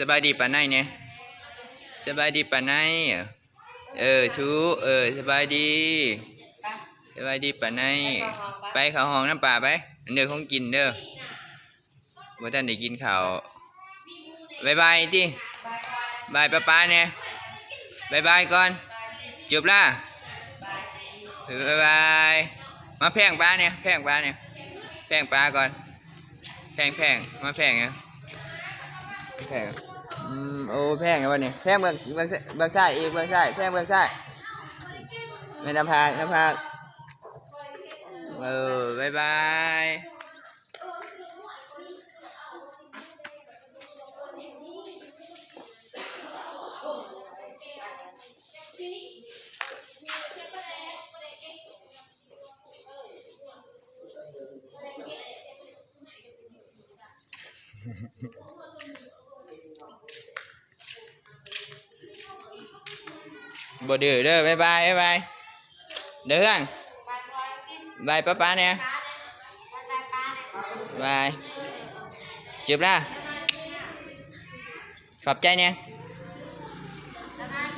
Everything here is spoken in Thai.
สบายดีปานไหนเนี่ยสบายดีปานไหนทูสบายดีสบายดีปานไหนไปเข้าห้องน้ำป่าไปเด้อของกินเด้อบ่ทันได้กินข้าวบายบายจิบายป้าเนี่ยบายบายก่อนจบละบายบายมาแพงปลาเนี่ยแพงปลาเนี่ยแพงปลาก่อนแพงมาแพงเนี่ยแพงโอ้แพงไงวะเนี่ยแพงเบื้องซ้ายอีกเบื้องซ้ายแพงเบื้องซ้ายไม่น้ำพากบายบายบ่ดื้อเด้อบายบายเด้อหลังบายป้าเนี่ยบายจบละขอบใจเนี่ย